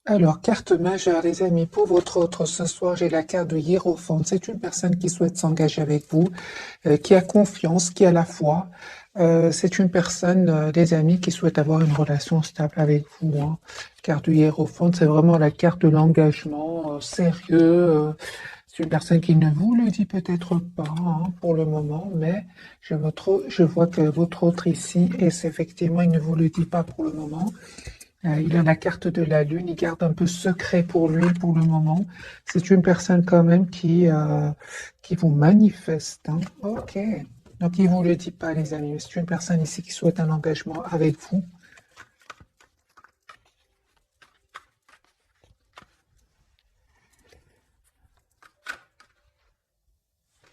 Alors, carte majeure, les amis, pour votre autre ce soir, j'ai la carte de Hiérophante. C'est une personne qui souhaite s'engager avec vous, qui a confiance, qui a la foi. C'est une personne, les amis, qui souhaite avoir une relation stable avec vous, hein. Carte du Hiérophante, c'est vraiment la carte de l'engagement sérieux. C'est une personne qui ne vous le dit peut-être pas, hein, pour le moment, mais je vois que votre autre ici, et c'est effectivement, il ne vous le dit pas pour le moment. Il a la carte de la lune, il garde un peu secret pour lui pour le moment. C'est une personne quand même qui vous manifeste, hein. Ok. Donc il vous le dit pas, les amis, mais c'est une personne ici qui souhaite un engagement avec vous.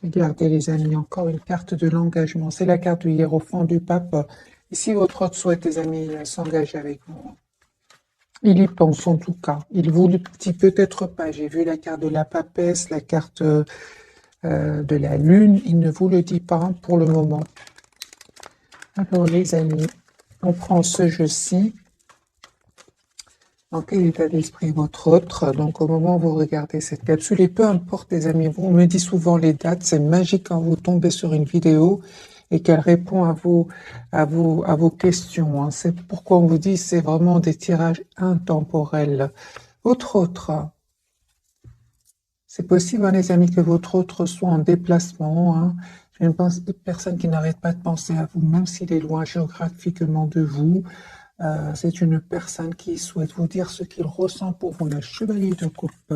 Regardez, les amis, encore une carte de l'engagement. C'est la carte du hiérophant du pape. Ici, votre autre souhaite, les amis, s'engager avec vous. Il y pense en tout cas. Il vous le dit peut-être pas. J'ai vu la carte de la papesse, la carte de la lune. Il ne vous le dit pas pour le moment. Alors, les amis, on prend ce jeu-ci. Dans quel état d'esprit votre autre? Donc, au moment où vous regardez cette capsule, et peu importe, les amis, on me dit souvent les dates, c'est magique quand vous tombez sur une vidéo et qu'elle répond à vos questions, hein. C'est pourquoi on vous dit, c'est vraiment des tirages intemporels. Votre autre, c'est possible, hein, les amis, que votre autre soit en déplacement, hein. J'ai une personne qui n'arrête pas de penser à vous, même s'il est loin géographiquement de vous. C'est une personne qui souhaite vous dire ce qu'il ressent pour vous, le chevalier de coupe.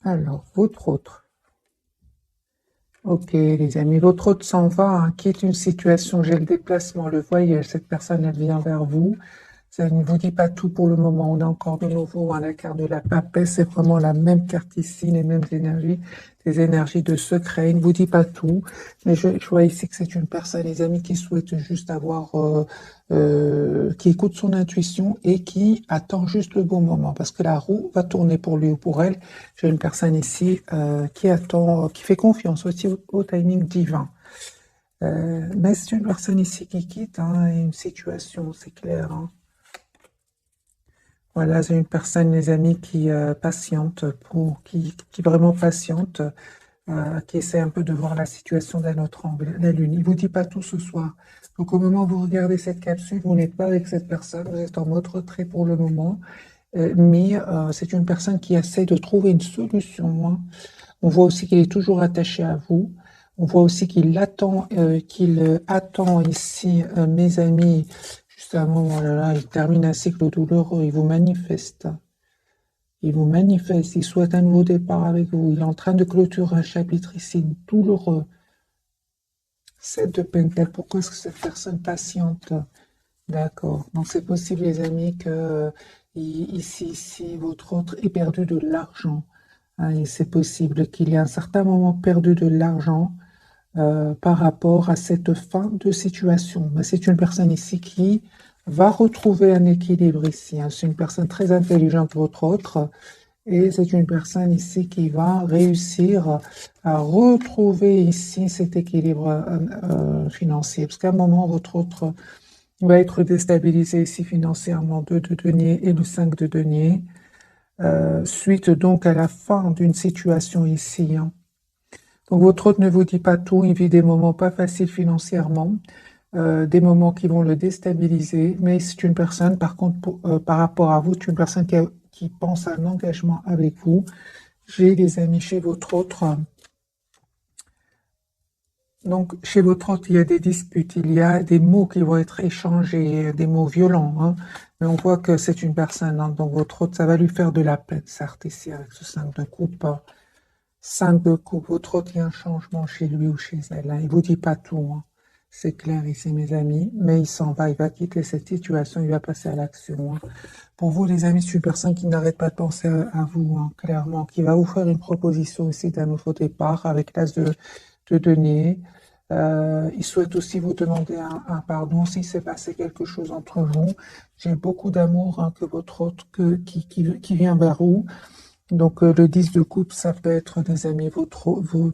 Alors, votre autre. Ok, les amis, votre autre s'en va, hein, quitte une situation, j'ai le déplacement, le voyage, cette personne, elle vient vers vous. Ça ne vous dit pas tout pour le moment. On a encore de nouveau, hein, la carte de la papesse. C'est vraiment la même carte ici, les mêmes énergies, des énergies de secret. Il ne vous dit pas tout. Mais je vois ici que c'est une personne, les amis, qui souhaite juste avoir, qui écoute son intuition et qui attend juste le bon moment. Parce que la roue va tourner pour lui ou pour elle. J'ai une personne ici qui attend, qui fait confiance aussi au timing divin. Mais c'est une personne ici qui quitte, hein, une situation, c'est clair, hein. Voilà, c'est une personne, les amis, qui patiente, qui vraiment patiente, qui essaie un peu de voir la situation d'un autre angle, la Lune. Il vous dit pas tout ce soir. Donc, au moment où vous regardez cette capsule, vous n'êtes pas avec cette personne, vous êtes en mode retrait pour le moment, mais c'est une personne qui essaie de trouver une solution, hein. On voit aussi qu'il est toujours attaché à vous. On voit aussi qu'il attend ici, mes amis, juste à un moment là, il termine un cycle douloureux, il vous manifeste. Il vous manifeste, il souhaite un nouveau départ avec vous. Il est en train de clôturer un chapitre ici douloureux. 7 de Pentacles, pourquoi est-ce que cette personne patiente? D'accord. Donc c'est possible, les amis, que ici, votre autre ait perdu de l'argent, hein, et c'est possible qu'il y ait à un certain moment perdu de l'argent par rapport à cette fin de situation. Mais c'est une personne ici qui va retrouver un équilibre ici, hein. C'est une personne très intelligente, votre autre, et c'est une personne ici qui va réussir à retrouver ici cet équilibre financier. Parce qu'à un moment, votre autre va être déstabilisé ici financièrement, 2 de denier et le 5 de denier, suite donc à la fin d'une situation ici, hein. Donc votre hôte ne vous dit pas tout, il vit des moments pas faciles financièrement, des moments qui vont le déstabiliser, mais c'est une personne, par contre, par rapport à vous, c'est une personne qui pense à un engagement avec vous. J'ai des amis chez votre autre. Donc, chez votre hôte, il y a des disputes, il y a des mots qui vont être échangés, des mots violents, hein. Mais on voit que c'est une personne, hein, donc votre hôte, ça va lui faire de la peine, certes, ici, avec ce 5 de coupe, hein. 5 de coupe, votre hôte, il y a un changement chez lui ou chez elle, hein. Il vous dit pas tout, hein. C'est clair ici, mes amis, mais il s'en va, il va quitter cette situation, il va passer à l'action, hein. Pour vous, les amis, c'est une personne qui n'arrête pas de penser à vous, hein, clairement, qui va vous faire une proposition ici d'un nouveau départ avec l'as de denier. Il souhaite aussi vous demander un pardon s'il s'est passé quelque chose entre vous. J'ai beaucoup d'amour hein, que votre autre qui vient vers vous. Donc le 10 de coupe, ça peut être des amis,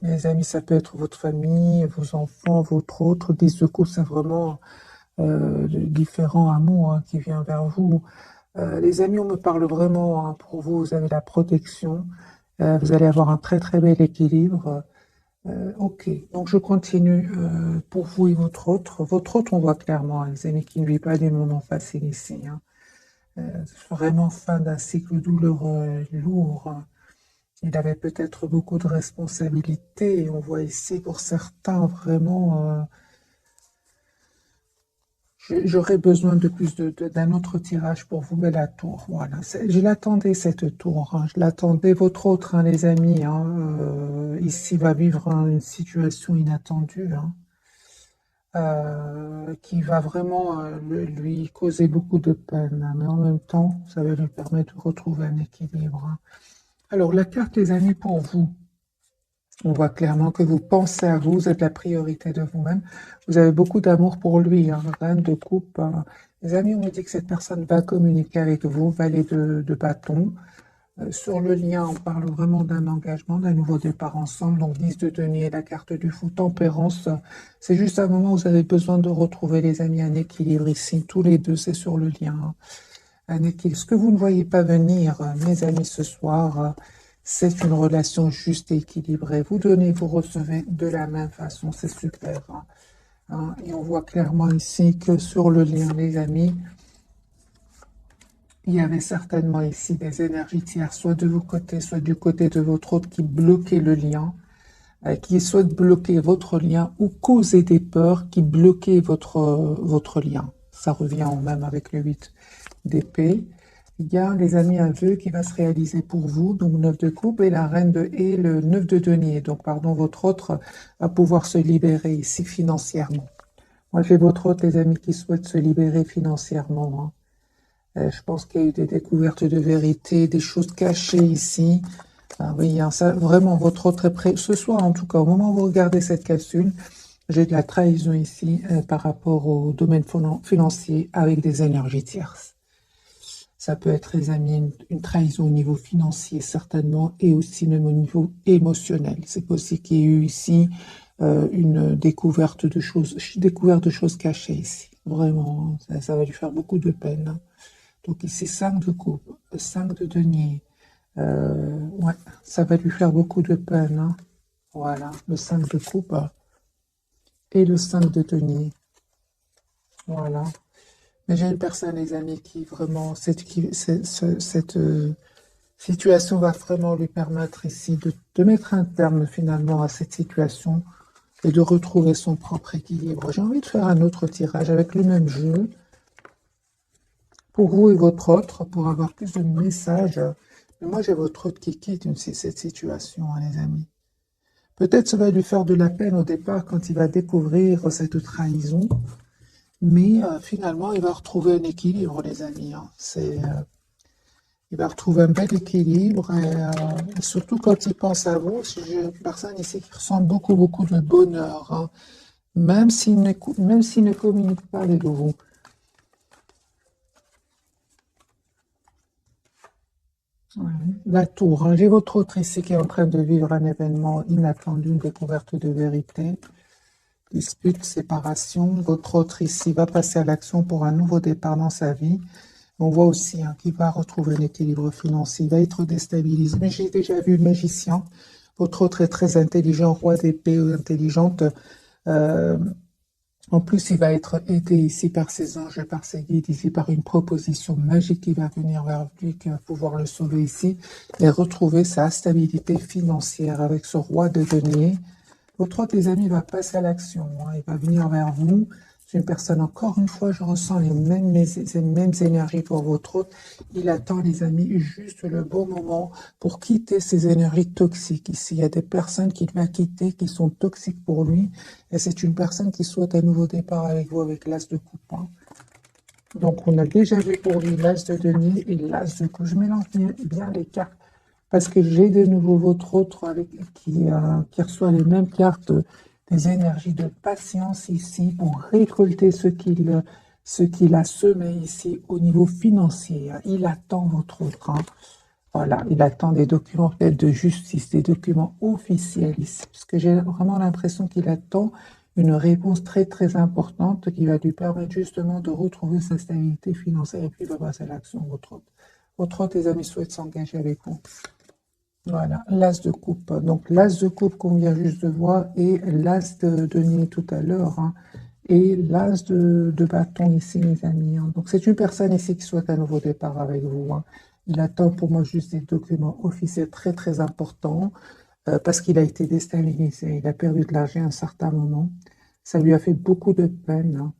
mes amis, ça peut être votre famille, vos enfants, votre autre. 10 de coupe, c'est vraiment de différents amours hein, qui vient vers vous. Les amis, on me parle vraiment hein, pour vous, vous avez la protection, vous allez avoir un très très bel équilibre. Ok, donc je continue pour vous et votre autre. Votre autre, on voit clairement, hein, les amis, qui ne vit pas des moments faciles ici. Hein. Vraiment fin d'un cycle douloureux, lourd. Hein. Il avait peut-être beaucoup de responsabilités. Et on voit ici pour certains vraiment, j'aurais besoin de plus d'un autre tirage pour vous, mais la tour. Voilà, je l'attendais cette tour. Hein. Je l'attendais. Votre autre, hein, les amis, hein, ici va vivre hein, une situation inattendue. Hein. Qui va vraiment lui causer beaucoup de peine, hein, mais en même temps, ça va lui permettre de retrouver un équilibre. Hein. Alors, la carte, les amis, pour vous, on voit clairement que vous pensez à vous, vous êtes la priorité de vous-même. Vous avez beaucoup d'amour pour lui, hein, reine de coupe. Hein. Les amis, on me dit que cette personne va communiquer avec vous, valet de bâton. Sur le lien, on parle vraiment d'un engagement, d'un nouveau départ ensemble. Donc 10 de denier, la carte du fou, tempérance. C'est juste un moment où vous avez besoin de retrouver les amis, un équilibre ici. Tous les deux, c'est sur le lien. Hein. Un équilibre. Ce que vous ne voyez pas venir, mes amis, ce soir, c'est une relation juste et équilibrée. Vous donnez, vous recevez de la même façon. C'est super. Hein. Et on voit clairement ici que sur le lien, les amis, il y avait certainement ici des énergies tierces, soit de vos côtés, soit du côté de votre autre, qui bloquaient le lien, qui souhaitent bloquer votre lien ou causer des peurs qui bloquaient votre lien. Ça revient même avec le 8 d'épée. Il y a les amis un vœu qui va se réaliser pour vous, donc 9 de coupe et la reine et le 9 de denier. Donc, pardon, votre autre va pouvoir se libérer ici financièrement. Moi, j'ai votre autre, les amis, qui souhaitent se libérer financièrement. Hein. Je pense qu'il y a eu des découvertes de vérité, des choses cachées ici. Ah oui, hein, ça, vraiment, votre autre est prêt. Ce soir, en tout cas, au moment où vous regardez cette capsule, j'ai de la trahison ici par rapport au domaine financier avec des énergies tierces. Ça peut être, les amis, une trahison au niveau financier, certainement, et aussi même au niveau émotionnel. C'est possible qu'il y ait eu ici une découverte de choses cachées ici. Vraiment, ça va lui faire beaucoup de peine. Hein. Donc ici, 5 de coupe, 5 de denier. Ouais, ça va lui faire beaucoup de peine. Hein. Voilà, le 5 de coupe et le 5 de denier. Voilà. Mais j'ai une personne, les amis, qui vraiment, cette situation va vraiment lui permettre ici de mettre un terme finalement à cette situation et de retrouver son propre équilibre. J'ai envie de faire un autre tirage avec le même jeu. Pour vous et votre autre, pour avoir plus de messages. Mais moi, j'ai votre autre qui quitte cette situation, hein, les amis. Peut-être ça va lui faire de la peine au départ quand il va découvrir cette trahison. Mais finalement, il va retrouver un équilibre, les amis. Hein. Il va retrouver un bel équilibre. Et surtout quand il pense à vous, j'ai une personne ici qui ressent beaucoup, beaucoup de bonheur. Hein. Même s'il ne communique pas avec vous. La tour, hein. J'ai votre autre ici qui est en train de vivre un événement inattendu, une découverte de vérité, dispute, séparation. Votre autre ici va passer à l'action pour un nouveau départ dans sa vie. On voit aussi hein, qu'il va retrouver un équilibre financier, il va être déstabilisé. Mais j'ai déjà vu le magicien. Votre autre est très intelligent, roi d'épée, intelligente. En plus, il va être aidé ici par ses anges et par ses guides, ici par une proposition magique qui va venir vers lui, qui va pouvoir le sauver ici et retrouver sa stabilité financière avec ce roi de denier. Votre autre, les amis, va passer à l'action. Hein, il va venir vers vous. C'est une personne, encore une fois, je ressens les mêmes énergies pour votre autre. Il attend, les amis, juste le bon moment pour quitter ces énergies toxiques. Ici, il y a des personnes qu'il va quitter qui sont toxiques pour lui. Et c'est une personne qui souhaite un nouveau départ avec vous, avec l'as de coupe. Hein. Donc, on a déjà vu pour lui l'as de denier et l'as de coupe. Je mélange bien les cartes parce que j'ai de nouveau votre autre qui reçoit les mêmes cartes des énergies de patience ici pour récolter ce qu'il a semé ici au niveau financier. Il attend votre offre. Voilà, il attend des documents peut-être de justice, des documents officiels ici, parce que j'ai vraiment l'impression qu'il attend une réponse très très importante qui va lui permettre justement de retrouver sa stabilité financière et puis de passer à l'action. Votre hôte, les amis, souhaite s'engager avec vous. Voilà, l'as de coupe. Donc l'as de coupe qu'on vient juste de voir et l'as de denier tout à l'heure. Et l'as de bâton ici, mes amis. Donc c'est une personne ici qui souhaite un nouveau départ avec vous. Il attend pour moi juste des documents officiels très très importants parce qu'il a été déstabilisé. Il a perdu de l'argent à un certain moment. Ça lui a fait beaucoup de peine.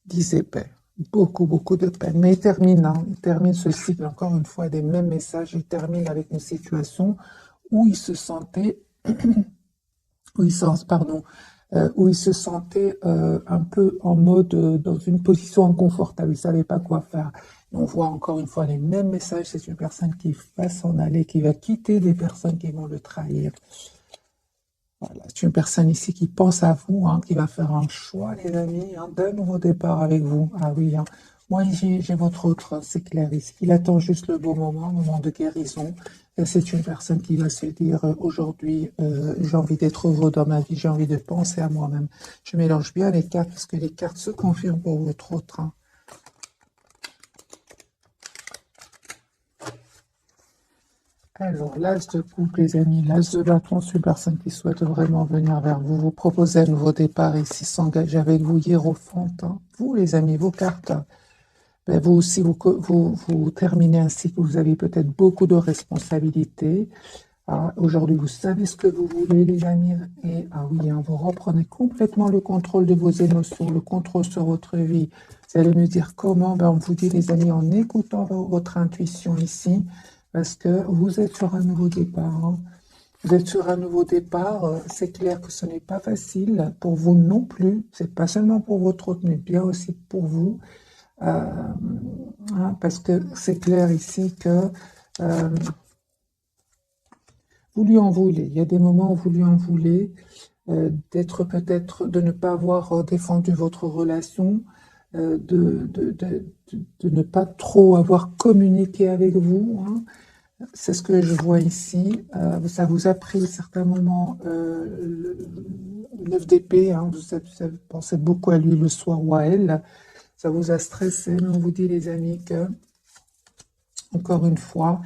10 épées. Beaucoup, beaucoup de peine. Mais il termine ce cycle, encore une fois, des mêmes messages. Il termine avec une situation où il se sentait, où il se sentait un peu en mode, dans une position inconfortable. Il ne savait pas quoi faire. On voit encore une fois les mêmes messages. C'est une personne qui va s'en aller, qui va quitter des personnes qui vont le trahir. Voilà, c'est une personne ici qui pense à vous, qui va faire un choix, les amis, d'un nouveau départ avec vous. Ah oui, moi j'ai votre autre, c'est clair ici. Il attend juste le bon moment, un moment de guérison. C'est une personne qui va se dire aujourd'hui, j'ai envie d'être heureux dans ma vie, j'ai envie de penser à moi-même. Je mélange bien les cartes parce que les cartes se confirment pour votre autre. Alors, l'as de coupe, les amis, l'as de bâton, c'est une personne qui souhaite vraiment venir vers vous, vous proposer un nouveau départ ici, s'engager avec vous, hiérophante. Vous, les amis, vos cartes, ben, vous aussi, vous terminez un cycle, vous avez peut-être beaucoup de responsabilités. Aujourd'hui, vous savez ce que vous voulez, les amis, et vous reprenez complètement le contrôle de vos émotions, le contrôle sur votre vie. Vous allez me dire comment, ben, on vous dit, les amis, en écoutant votre intuition ici, parce que vous êtes sur un nouveau départ. Vous êtes sur un nouveau départ. C'est clair que ce n'est pas facile pour vous non plus. C'est pas seulement pour votre autre, mais bien aussi pour vous. Parce que c'est clair ici que vous lui en voulez. Il y a des moments où vous lui en voulez d'être peut-être, de ne pas avoir défendu votre relation, de ne pas trop avoir communiqué avec vous. C'est ce que je vois ici. Ça vous a pris à certains moments le 9 d'épée. Vous pensez beaucoup à lui le soir ou à elle. Ça vous a stressé. Mais on vous dit, les amis, que, encore une fois,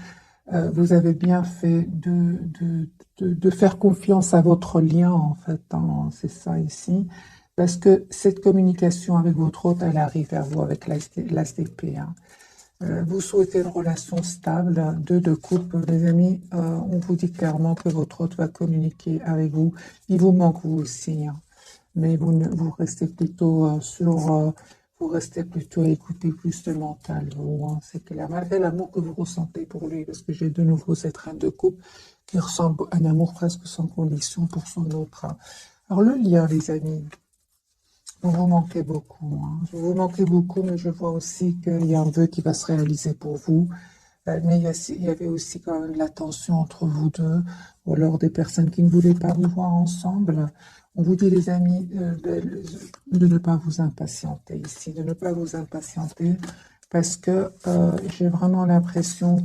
vous avez bien fait de faire confiance à votre lien, en fait. C'est ça ici. Parce que cette communication avec votre hôte, elle arrive vers vous avec l'as d'épée. Vous souhaitez une relation stable, de coupe, les amis, on vous dit clairement que votre hôte va communiquer avec vous. Il vous manque vous aussi, mais vous restez plutôt vous restez plutôt à écouter plus le mental, vous, c'est clair. Malgré l'amour que vous ressentez pour lui, parce que j'ai de nouveau cette reine de coupe qui ressemble à un amour presque sans condition pour son autre. Alors le lien, les amis. Vous vous manquez beaucoup. Vous manquez beaucoup, mais je vois aussi qu'il y a un vœu qui va se réaliser pour vous. Mais il y avait aussi quand même la tension entre vous deux, ou alors des personnes qui ne voulaient pas vous voir ensemble. On vous dit, les amis, de ne pas vous impatienter ici, de ne pas vous impatienter, parce que j'ai vraiment l'impression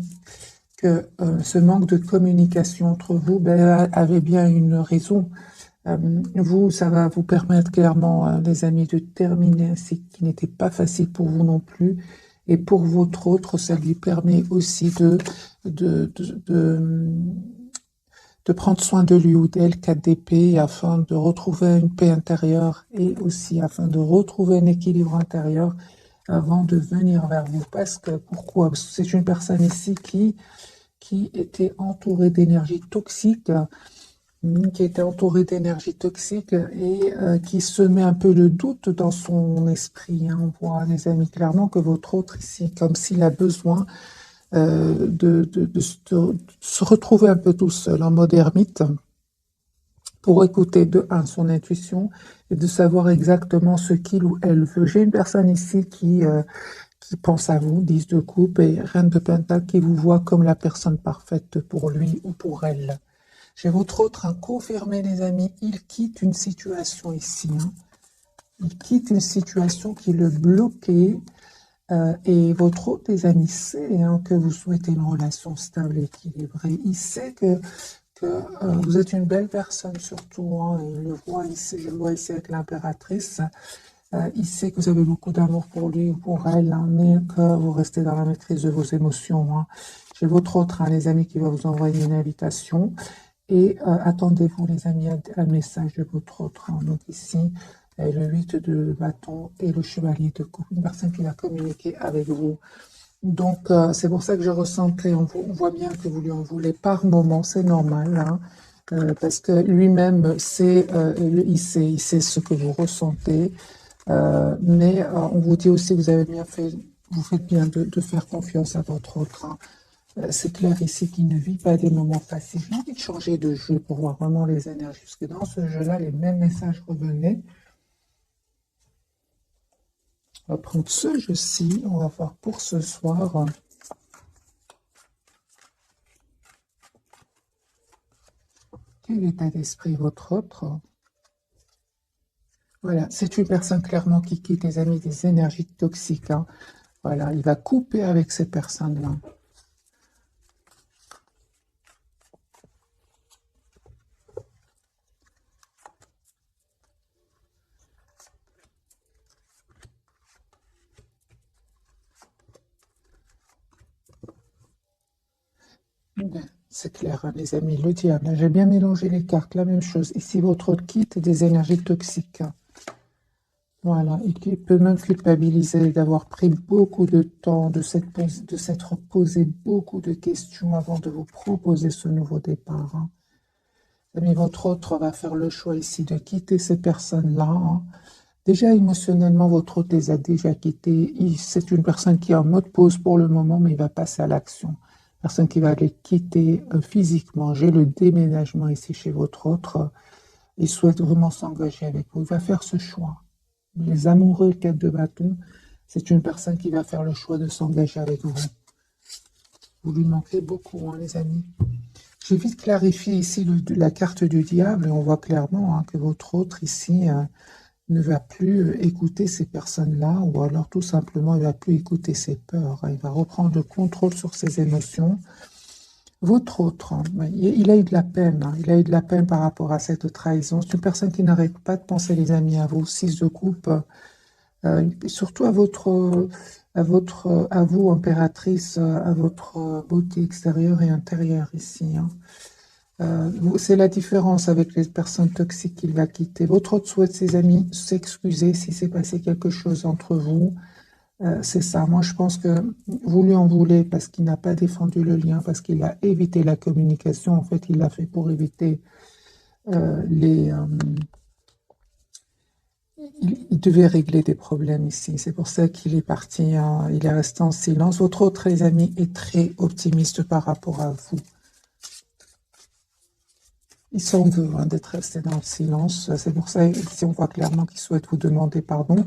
que ce manque de communication entre vous avait bien une raison. Ça va vous permettre clairement, les amis, de terminer un cycle qui n'était pas facile pour vous non plus. Et pour votre autre, ça lui permet aussi de prendre soin de lui ou d'elle, 4 d'épée, afin de retrouver une paix intérieure et aussi afin de retrouver un équilibre intérieur avant de venir vers vous. Pourquoi? Parce que c'est une personne ici qui était entourée d'énergie toxique, et qui semait un peu le doute dans son esprit. On voit, les amis, clairement que votre autre ici, comme s'il a besoin de se retrouver un peu tout seul, en mode ermite, pour écouter de un son intuition et de savoir exactement ce qu'il ou elle veut. J'ai une personne ici qui pense à vous, 10 de coupe et reine de pentacle, qui vous voit comme la personne parfaite pour lui ou pour elle. J'ai votre autre, confirmé les amis, il quitte une situation ici. Il quitte une situation qui le bloquait. Et votre autre, les amis, sait que vous souhaitez une relation stable et équilibrée. Il sait que vous êtes une belle personne surtout. Il le voit ici, je le vois ici avec l'impératrice. Il sait que vous avez beaucoup d'amour pour lui ou pour elle, mais que vous restez dans la maîtrise de vos émotions. J'ai votre autre, les amis, qui va vous envoyer une invitation. Et attendez-vous, les amis, un message de votre autre. Donc ici, le 8 de bâton et le chevalier de coupe. Une personne qui va communiquer avec vous. Donc, c'est pour ça que je ressentais, on voit bien que vous lui en voulez par moment, c'est normal. Parce que lui-même, il sait ce que vous ressentez. Mais on vous dit aussi que vous avez bien fait, vous faites bien de faire confiance à votre autre. C'est clair ici qu'il ne vit pas des moments faciles. J'ai envie de changer de jeu pour voir vraiment les énergies. Parce que dans ce jeu-là, les mêmes messages revenaient. On va prendre ce jeu-ci. On va voir pour ce soir. Quel état d'esprit votre autre? Voilà, c'est une personne clairement qui quitte, les amis, des énergies toxiques. Voilà, il va couper avec ces personnes-là. C'est clair, les amis, le diable. J'ai bien mélangé les cartes, la même chose. Ici, votre autre quitte des énergies toxiques. Voilà, et qui peut même culpabiliser d'avoir pris beaucoup de temps, de s'être posé beaucoup de questions avant de vous proposer ce nouveau départ. Mais votre autre va faire le choix ici de quitter ces personnes-là. Déjà, émotionnellement, votre autre les a déjà quittés. C'est une personne qui est en mode pause pour le moment, mais il va passer à l'action. Personne qui va les quitter physiquement. J'ai le déménagement ici chez votre autre. Il souhaite vraiment s'engager avec vous. Il va faire ce choix. Les amoureux, 4 de bâton, c'est une personne qui va faire le choix de s'engager avec vous. Vous lui manquez beaucoup, les amis. J'ai vite clarifié ici la carte du diable et on voit clairement que votre autre ici ne va plus écouter ces personnes-là ou alors tout simplement il ne va plus écouter ses peurs. Il va reprendre le contrôle sur ses émotions. Votre autre, il a eu de la peine. Il a eu de la peine par rapport à cette trahison. C'est une personne qui n'arrête pas de penser, les amis, à vous. 6 de coupe. Surtout à vous, impératrice, à votre beauté extérieure et intérieure ici. C'est la différence avec les personnes toxiques qu'il va quitter. Votre autre souhaite, ses amis, s'excuser si s'est passé quelque chose entre vous. C'est ça. Moi, je pense que vous lui en voulez parce qu'il n'a pas défendu le lien, parce qu'il a évité la communication. En fait, il l'a fait pour éviter il devait régler des problèmes ici. C'est pour ça qu'il est parti. Il est resté en silence. Votre autre, les amis, est très optimiste par rapport à vous. Il s'en veut d'être resté dans le silence. C'est pour ça, ici, on voit clairement qu'il souhaite vous demander pardon.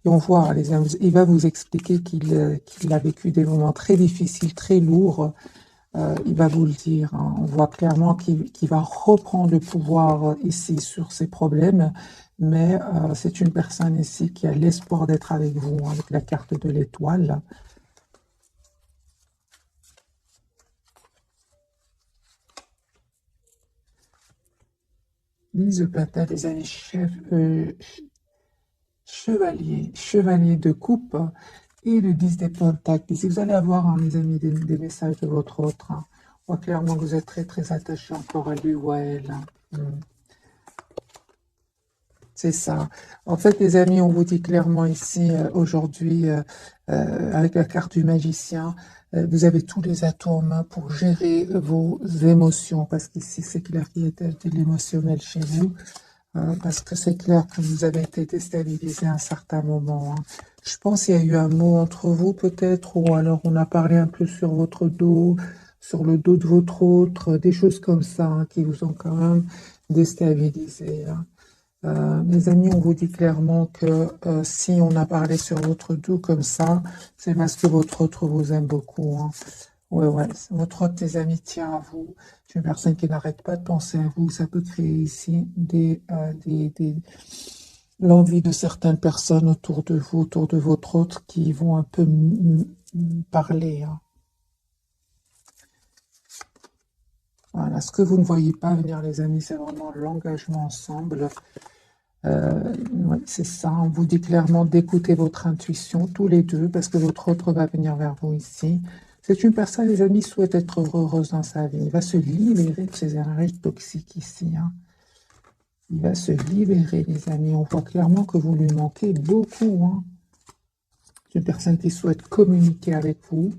Et on voit, les amis, il va vous expliquer qu'il a vécu des moments très difficiles, très lourds. Il va vous le dire. On voit clairement qu'il va reprendre le pouvoir ici sur ses problèmes. Mais c'est une personne ici qui a l'espoir d'être avec vous, avec la carte de l'étoile. Mise de Pentacle, les amis, chevalier de coupe et le 10 des Pentacles. Ici, vous allez avoir, les amis, des messages de votre autre. On voit clairement que vous êtes très, très attaché encore à lui ou à elle. C'est ça. En fait, les amis, on vous dit clairement ici, aujourd'hui, avec la carte du magicien, vous avez tous les atouts en main pour gérer vos émotions. Parce qu'ici, c'est clair qu'il y a de l'émotionnel chez vous. Parce que c'est clair que vous avez été déstabilisé à un certain moment. Je pense qu'il y a eu un mot entre vous peut-être, ou alors on a parlé un peu sur votre dos, sur le dos de votre autre, des choses comme ça qui vous ont quand même déstabilisé. Les amis, on vous dit clairement que si on a parlé sur votre dos comme ça, c'est parce que votre autre vous aime beaucoup. Ouais, ouais, votre autre, tes amis, tient à vous. C'est une personne qui n'arrête pas de penser à vous. Ça peut créer ici l'envie de certaines personnes autour de vous, autour de votre autre, qui vont un peu parler, hein. Voilà, ce que vous ne voyez pas venir, les amis, c'est vraiment l'engagement ensemble. Ouais, c'est ça, on vous dit clairement d'écouter votre intuition, tous les deux, parce que votre autre va venir vers vous ici. C'est une personne, les amis, souhaite être heureuse dans sa vie. Il va se libérer de ces énergies toxiques ici, hein. Il va se libérer, les amis. On voit clairement que vous lui manquez beaucoup, hein. C'est une personne qui souhaite communiquer avec vous.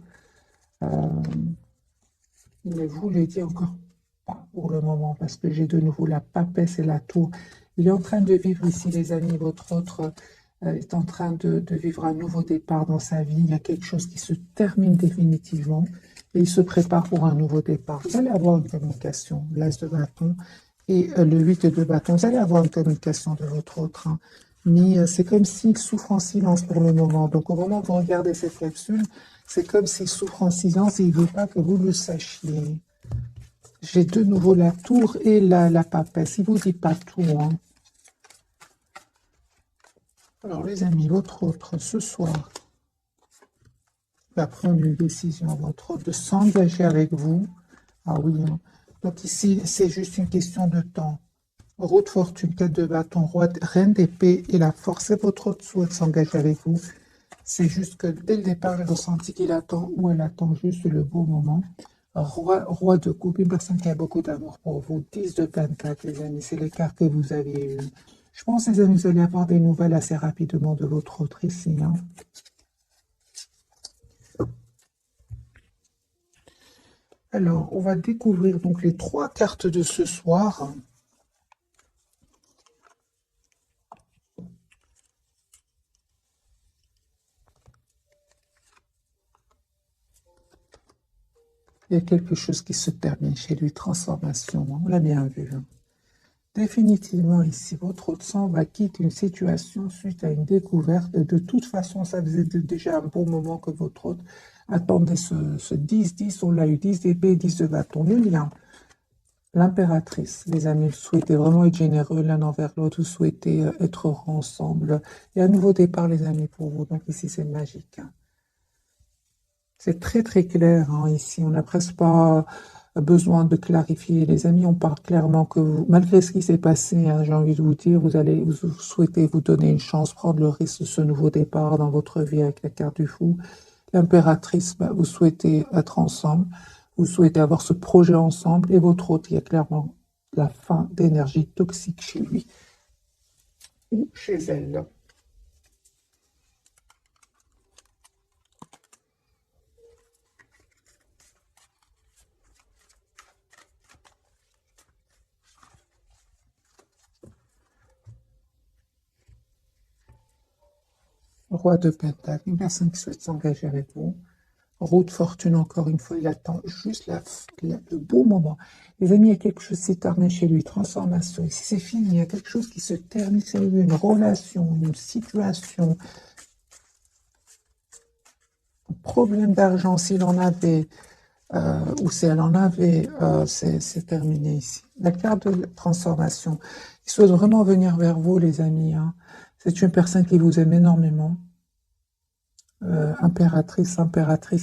Mais vous lui dites encore pas pour le moment, parce que j'ai de nouveau la papesse et la tour. Il est en train de vivre ici, les amis. Votre autre est en train de vivre un nouveau départ dans sa vie. Il y a quelque chose qui se termine définitivement et il se prépare pour un nouveau départ. Vous allez avoir une communication, l'as de bâton et le 8 de bâton. Vous allez avoir une communication de votre autre, hein. Mais c'est comme s'il souffre en silence pour le moment. Donc au moment où vous regardez cette capsule, c'est comme s'il souffre en silence et il ne veut pas que vous le sachiez. J'ai de nouveau la tour et la papesse. Il ne vous dit pas tout, hein. Alors les amis, votre autre ce soir va prendre une décision, votre autre, de s'engager avec vous. Ah oui, hein. Donc ici, c'est juste une question de temps. Roue de fortune, 4 de bâton, roi, reine d'épée et la force. C'est votre autre souhait s'engager avec vous. C'est juste que dès le départ, j'ai ressenti qu'il attend ou elle attend juste le beau moment. Roi de coupe, une personne qui a beaucoup d'amour pour vous. 10 de pentacle, les amis, c'est l'écart que vous avez eu. Je pense, les amis, vous allez avoir des nouvelles assez rapidement de votre autre ici, hein. Alors, on va découvrir donc les 3 cartes de ce soir. Il y a quelque chose qui se termine chez lui, transformation, hein. On l'a bien vu, hein. Définitivement ici, votre autre sang va quitter une situation suite à une découverte. De toute façon, ça faisait déjà un bon moment que votre autre attendait ce 10-10. On l'a eu, 10 d'épée, 10 de bâton. Le lien, l'impératrice, les amis, vous souhaitez vraiment être généreux l'un envers l'autre, vous souhaitez être heureux ensemble. Il y a un nouveau départ, les amis, pour vous. Donc ici, c'est magique, hein. C'est très très clair, hein, ici. On n'a presque pas besoin de clarifier. Les amis, on parle clairement que vous, malgré ce qui s'est passé, hein, j'ai envie de vous dire, vous souhaitez vous donner une chance, prendre le risque de ce nouveau départ dans votre vie avec la carte du fou. L'impératrice, bah, vous souhaitez être ensemble, vous souhaitez avoir ce projet ensemble, et votre autre, il y a clairement la fin d'énergie toxique chez lui ou chez elle. Roi de Pentacle, une personne qui souhaite s'engager avec vous. Roue de fortune, encore une fois, il attend juste le beau moment. Les amis, il y a quelque chose qui s'est terminé chez lui, transformation. Ici, c'est fini, il y a quelque chose qui se termine chez lui, une relation, une situation, un problème d'argent s'il en avait, ou si elle en avait, c'est terminé ici. La carte de transformation. Il souhaite vraiment venir vers vous, les amis, hein. C'est une personne qui vous aime énormément. Impératrice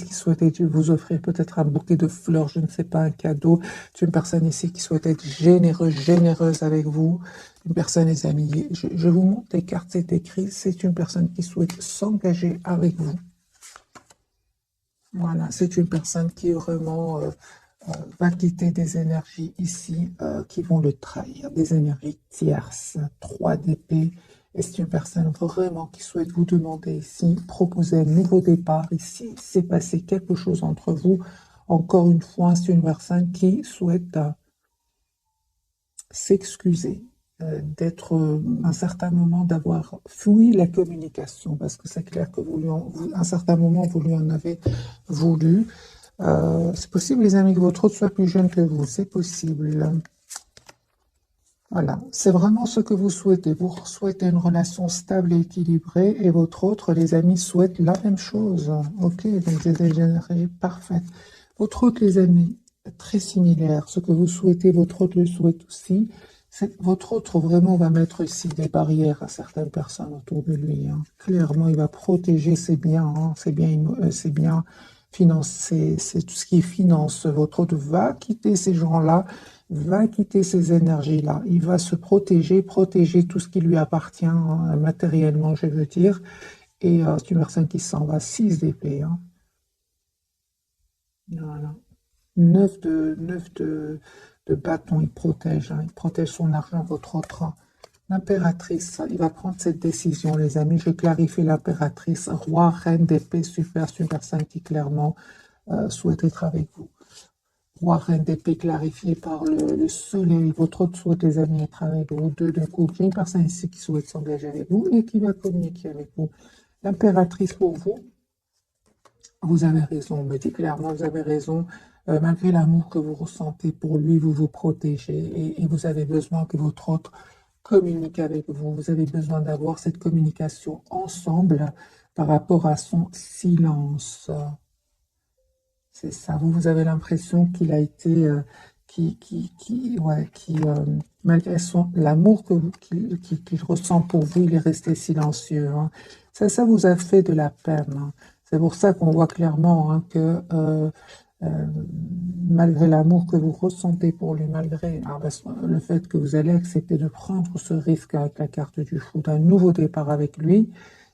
qui souhaitait vous offrir peut-être un bouquet de fleurs, je ne sais pas, un cadeau. C'est une personne ici qui souhaite être généreuse avec vous. Une personne, les amis, je vous montre les cartes, c'est écrit, c'est une personne qui souhaite s'engager avec vous. Voilà, c'est une personne qui vraiment va quitter des énergies ici qui vont le trahir, des énergies tierces, 3 d'épée. Et c'est une personne vraiment qui souhaite vous demander ici, proposer un nouveau départ. Ici, s'est passé quelque chose entre vous. Encore une fois, c'est une personne qui souhaite s'excuser, d'être à un certain moment, d'avoir fui la communication, parce que c'est clair que à un certain moment, vous lui en avez voulu. C'est possible, les amis, que votre autre soit plus jeune que vous. C'est possible. Voilà, c'est vraiment ce que vous souhaitez. Vous souhaitez une relation stable et équilibrée, et votre autre, les amis, souhaite la même chose. Ok, donc j'ai des énergies parfaites. Votre hôte, les amis, est très similaire. Ce que vous souhaitez, votre hôte le souhaite aussi. Votre hôte vraiment va mettre ici des barrières à certaines personnes autour de lui, hein. Clairement, il va protéger ses biens, hein, ses biens financiers, c'est tout ce qui est finance. Votre hôte va quitter ces gens-là, va quitter ces énergies-là. Il va se protéger tout ce qui lui appartient, hein, matériellement, je veux dire. Et c'est une personne qui s'en va, 6 d'épée, hein. Voilà. 9 de bâton, il protège son argent, votre autre. L'impératrice, il va prendre cette décision, les amis. Je clarifie l'impératrice, roi, reine d'épée, super, c'est une personne qui clairement souhaite être avec vous. Roi, reine d'épée clarifié par le soleil. Votre autre souhaite, les amis, être avec vous. 2 de coupe. J'ai une personne ici qui souhaite s'engager avec vous et qui va communiquer avec vous. L'impératrice pour vous, vous avez raison, on me dit clairement, vous avez raison. Malgré l'amour que vous ressentez pour lui, vous vous protégez et vous avez besoin que votre autre communique avec vous. Vous avez besoin d'avoir cette communication ensemble par rapport à son silence. C'est ça. Vous avez l'impression qu'il a été, malgré l'amour qu'il ressent pour vous, il est resté silencieux, hein. Ça vous a fait de la peine, hein. C'est pour ça qu'on voit clairement, hein, que euh, malgré l'amour que vous ressentez pour lui, malgré le fait que vous allez accepter de prendre ce risque avec la carte du fou, d'un nouveau départ avec lui,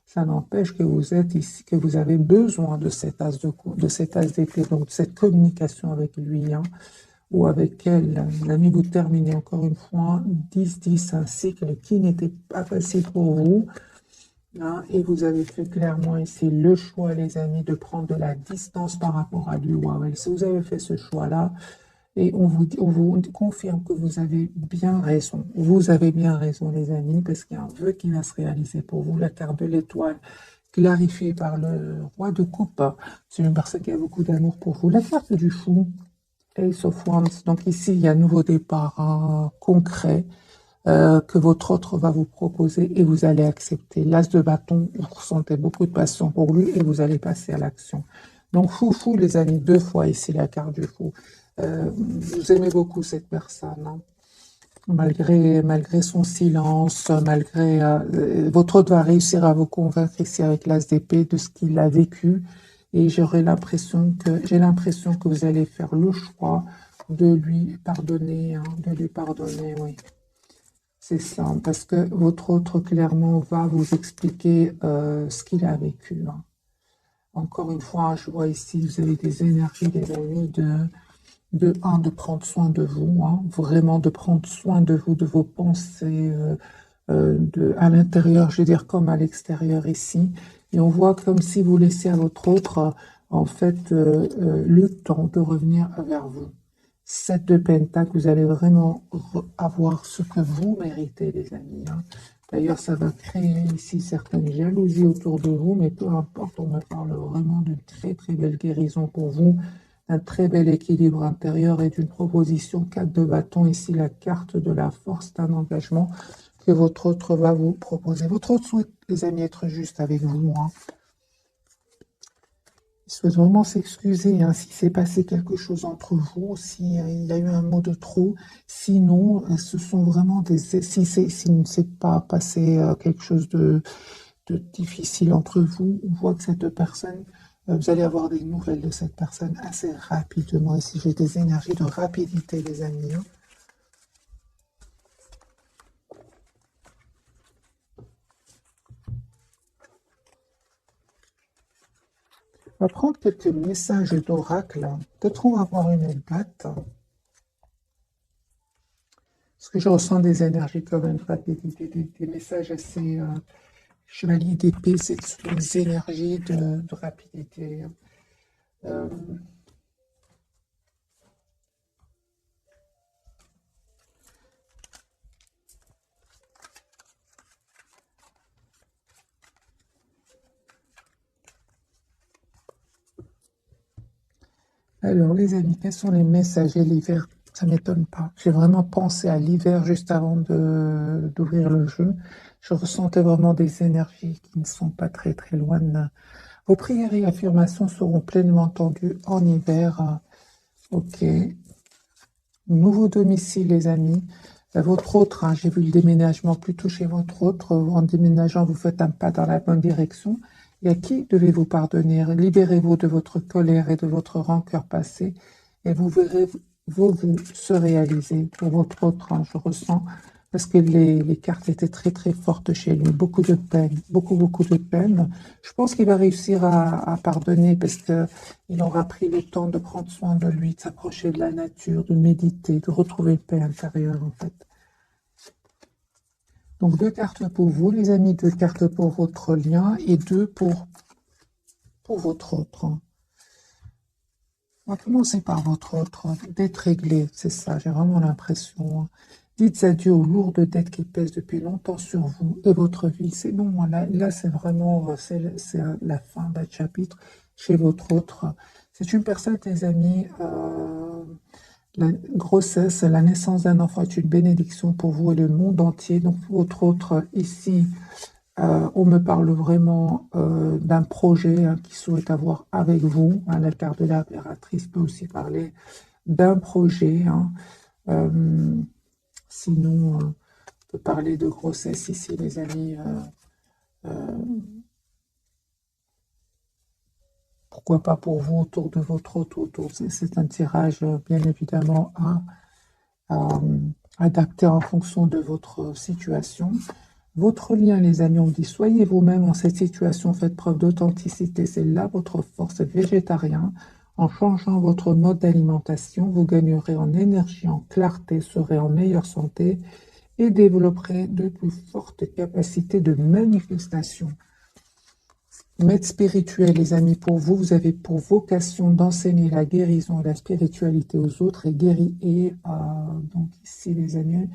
ça n'empêche que vous êtes ici, que vous avez besoin de cet as de cet as d'épée, donc de cette communication avec lui, hein, ou avec elle. L'ami, vous terminez encore une fois 10-10, un cycle qui n'était pas facile pour vous, hein, et vous avez fait clairement ici le choix, les amis, de prendre de la distance par rapport à lui ou à elle. Si vous avez fait ce choix-là, et on vous confirme que vous avez bien raison. Vous avez bien raison, les amis, parce qu'il y a un vœu qui va se réaliser pour vous. La carte de l'étoile, clarifiée par le roi de coupe. C'est une personne qui a beaucoup d'amour pour vous. La carte du fou, Ace of Wands. Donc ici, il y a un nouveau départ, hein, concret, que votre autre va vous proposer et vous allez accepter. L'as de bâton, vous ressentez beaucoup de passion pour lui et vous allez passer à l'action. Donc fou, les amis, 2 fois ici la carte du fou. Vous aimez beaucoup cette personne, hein. Malgré son silence, malgré votre hôte va réussir à vous convaincre ici avec l'as d'épée de ce qu'il a vécu. Et j'ai l'impression que vous allez faire le choix de lui pardonner, hein, oui. C'est ça, parce que votre autre clairement va vous expliquer ce qu'il a vécu, hein. Encore une fois, je vois ici, vous avez des énergies, des amis, de prendre soin de vous, hein, vraiment de prendre soin de vous, de vos pensées, à l'intérieur, je veux dire comme à l'extérieur ici. Et on voit comme si vous laissiez à votre autre, en fait, le temps de revenir vers vous. 7 de Pentacle, vous allez vraiment avoir ce que vous méritez, les amis, hein. D'ailleurs, ça va créer ici certaines jalousies autour de vous, mais peu importe, on me parle vraiment d'une très très belle guérison pour vous, un très bel équilibre intérieur et d'une proposition 4 de bâton, ici la carte de la force d'un engagement que votre autre va vous proposer. Votre autre souhaite, les amis, être juste avec vous, hein. Il souhaite vraiment s'excuser, hein, si s'est passé quelque chose entre vous, s'il y a eu un mot de trop. Sinon, ce sont vraiment s'il ne s'est pas passé quelque chose de difficile entre vous, on voit que cette personne, vous allez avoir des nouvelles de cette personne assez rapidement. Ici, j'ai des énergies de rapidité, les amis, hein. On va prendre quelques messages d'oracle. Peut-être on va avoir une date. Parce que je ressens des énergies comme une rapidité, des messages assez chevalier d'épée, c'est des énergies de rapidité. Euh, Alors, les amis, quels sont les messages et l'hiver? Ça ne m'étonne pas. J'ai vraiment pensé à l'hiver juste avant d'ouvrir le jeu. Je ressentais vraiment des énergies qui ne sont pas très très loin. Vos prières et affirmations seront pleinement entendues en hiver. Ok. Nouveau domicile, les amis. Votre autre, hein, j'ai vu le déménagement plutôt chez votre autre. En déménageant, vous faites un pas dans la bonne direction. Et à qui devez-vous pardonner? Libérez-vous de votre colère et de votre rancœur passée et vous verrez vos vœux se réaliser pour votre autre, hein, je ressens, parce que les cartes étaient très très fortes chez lui. Beaucoup de peine, beaucoup de peine. Je pense qu'il va réussir à pardonner parce que il aura pris le temps de prendre soin de lui, de s'approcher de la nature, de méditer, de retrouver une paix intérieure, en fait. Donc, deux cartes pour vous, les amis, deux cartes pour votre lien et deux pour votre autre. On va commencer par votre autre, dette réglée, c'est ça, j'ai vraiment l'impression. Dites adieu aux lourdes dettes qui pèsent depuis longtemps sur vous et votre vie. C'est bon, là c'est vraiment c'est la fin d'un chapitre chez votre autre. C'est une personne, tes amis, la grossesse, la naissance d'un enfant est une bénédiction pour vous et le monde entier. Donc, pour votre autre, ici, on me parle vraiment d'un projet hein, qu'il souhaite avoir avec vous. Hein, la carte de l'impératrice peut aussi parler d'un projet. Hein. Euh, sinon, on peut parler de grossesse ici, les amis. Pourquoi pas pour vous, autour de votre autre autour. C'est un tirage, bien évidemment, à adapter en fonction de votre situation. Votre lien, les amis, on dit, soyez vous-même en cette situation, faites preuve d'authenticité, c'est là votre force, être végétarien. En changeant votre mode d'alimentation, vous gagnerez en énergie, en clarté, serez en meilleure santé et développerez de plus fortes capacités de manifestation. Maître spirituel, les amis, pour vous, vous avez pour vocation d'enseigner la guérison et la spiritualité aux autres et guérir. Donc ici, les amis,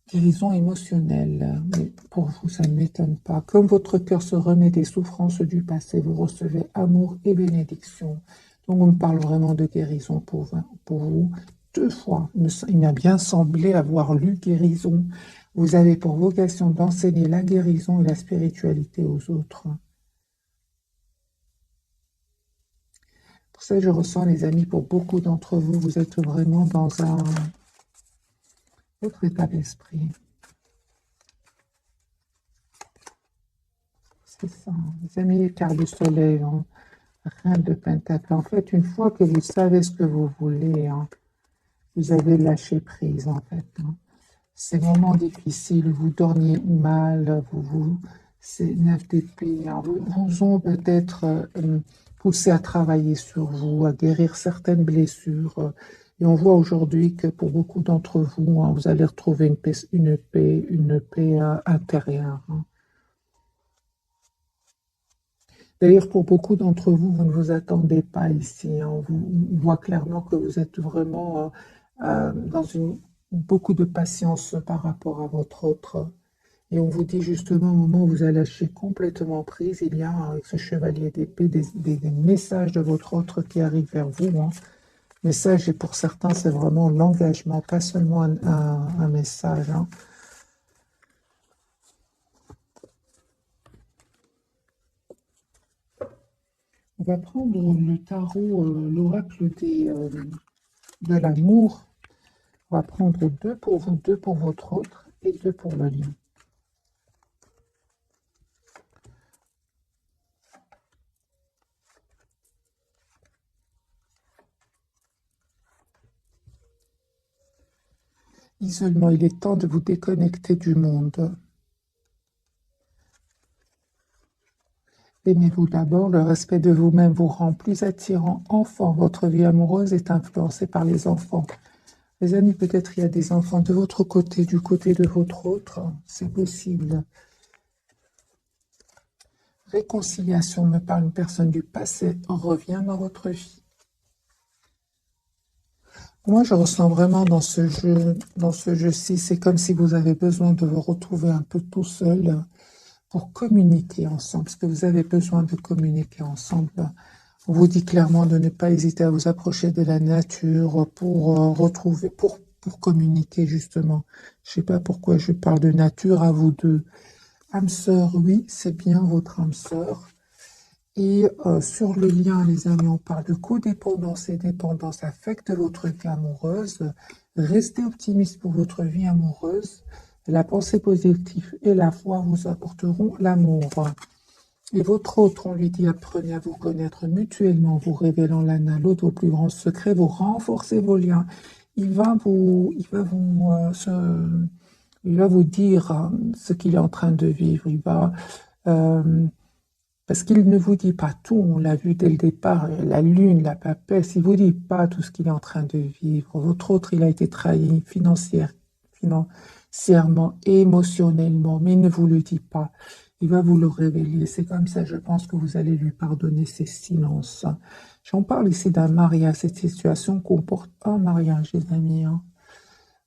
guérison émotionnelle, mais pour vous, ça ne m'étonne pas. Comme votre cœur se remet des souffrances du passé, vous recevez amour et bénédiction. Donc, on me parle vraiment de guérison pour vous. Deux fois, il m'a bien semblé avoir lu guérison. Vous avez pour vocation d'enseigner la guérison et la spiritualité aux autres. Pour ça, je ressens, les amis, pour beaucoup d'entre vous, vous êtes vraiment dans un autre état d'esprit. C'est ça. Les amis, quart du soleil, hein. Rien de pentacle. En fait, une fois que vous savez ce que vous voulez, hein, vous avez lâché prise, en fait. Hein. Ces moments difficiles, vous dormiez mal, ces 9 d'épée, hein, vous ont peut-être poussé à travailler sur vous, à guérir certaines blessures. Et on voit aujourd'hui que pour beaucoup d'entre vous, hein, vous allez retrouver une paix intérieure. Hein. D'ailleurs, pour beaucoup d'entre vous, vous ne vous attendez pas ici. Hein. On voit clairement que vous êtes vraiment dans beaucoup de patience par rapport à votre autre. Et on vous dit justement, au moment où vous allez lâcher complètement prise, il y a avec ce chevalier d'épée des messages de votre autre qui arrivent vers vous. Hein. Message, et pour certains, c'est vraiment l'engagement, pas seulement un message. Hein. On va prendre le tarot, l'oracle de l'amour. On va prendre deux pour vous, deux pour votre autre et deux pour le lien. Isolement, il est temps de vous déconnecter du monde. Aimez-vous d'abord, le respect de vous-même vous rend plus attirant. Enfant, votre vie amoureuse est influencée par les enfants. Les amis, peut-être il y a des enfants de votre côté, du côté de votre autre, c'est possible. Réconciliation me parle, une personne du passé revient dans votre vie. Moi, je ressens vraiment dans ce jeu-ci, c'est comme si vous avez besoin de vous retrouver un peu tout seul pour communiquer ensemble, parce que vous avez besoin de communiquer ensemble. On vous dit clairement de ne pas hésiter à vous approcher de la nature pour pour communiquer justement. Je ne sais pas pourquoi je parle de nature à vous deux. Âme sœur, oui, c'est bien votre âme sœur. Et sur le lien, les amis, on parle de codépendance et dépendance affectent votre vie amoureuse. Restez optimiste pour votre vie amoureuse. La pensée positive et la foi vous apporteront l'amour. Et votre autre, on lui dit, apprenez à vous connaître mutuellement, vous révélant l'un à l'autre vos plus grands secrets, vous renforcez vos liens. Il va vous dire ce qu'il est en train de vivre. Euh, parce qu'il ne vous dit pas tout, on l'a vu dès le départ, la lune, la papesse, il ne vous dit pas tout ce qu'il est en train de vivre. Votre autre, il a été trahi financièrement, émotionnellement, mais il ne vous le dit pas. Il va vous le révéler. C'est comme ça, je pense que vous allez lui pardonner ses silences. J'en parle ici d'un mariage. Cette situation comporte un mariage, les amis.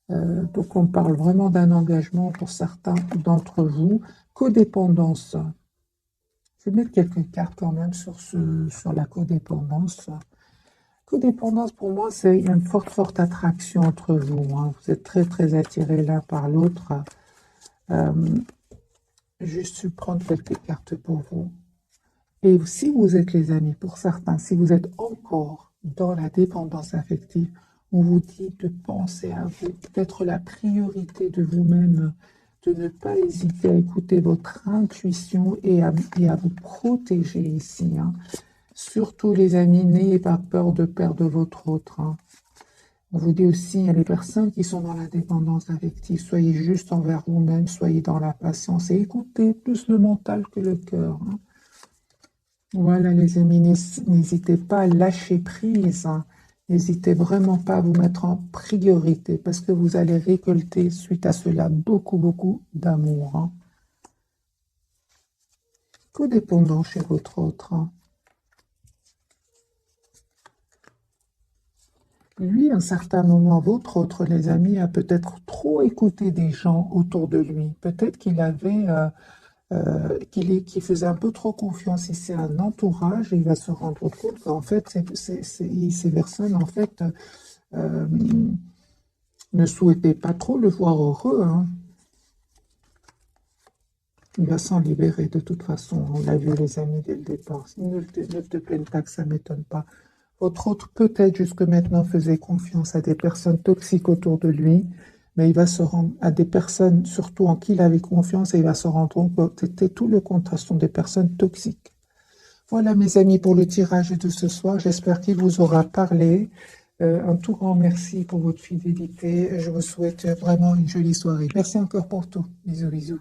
Donc, on parle vraiment d'un engagement pour certains d'entre vous. Codépendance. Je vais mettre quelques cartes quand même sur la codépendance. Codépendance, pour moi, c'est une forte attraction entre vous. Vous êtes très attirés l'un par l'autre. Juste prendre quelques cartes pour vous. Et si vous êtes, les amis, pour certains, si vous êtes encore dans la dépendance affective, on vous dit de penser à vous, d'être la priorité de vous-même, de ne pas hésiter à écouter votre intuition et à vous protéger ici. Surtout, les amis, n'ayez pas peur de perdre votre autre. On vous dit aussi, il y a les personnes qui sont dans la dépendance affective, soyez juste envers vous-même, soyez dans la patience et écoutez plus le mental que le cœur. Voilà, les amis, n'hésitez pas à lâcher prise. N'hésitez vraiment pas à vous mettre en priorité parce que vous allez récolter suite à cela beaucoup d'amour. Codépendant chez votre autre. Lui, à un certain moment, votre autre, les amis, a peut-être trop écouté des gens autour de lui. Peut-être qu'il avait, qu'il faisait un peu trop confiance ici à un entourage et il va se rendre compte qu'en fait, ces personnes, en fait, ne souhaitaient pas trop le voir heureux. Il va s'en libérer de toute façon. On l'a vu, les amis, dès le départ. Ne te plaigne pas que ça ne m'étonne pas. Votre autre, peut-être jusque maintenant, faisait confiance à des personnes toxiques autour de lui, mais il va se rendre à des personnes, surtout en qui il avait confiance, et il va se rendre compte que c'était tout le contraire, ce sont des personnes toxiques. Voilà, mes amis, pour le tirage de ce soir. J'espère qu'il vous aura parlé. Un tout grand merci pour votre fidélité. Je vous souhaite vraiment une jolie soirée. Merci encore pour tout. Bisous.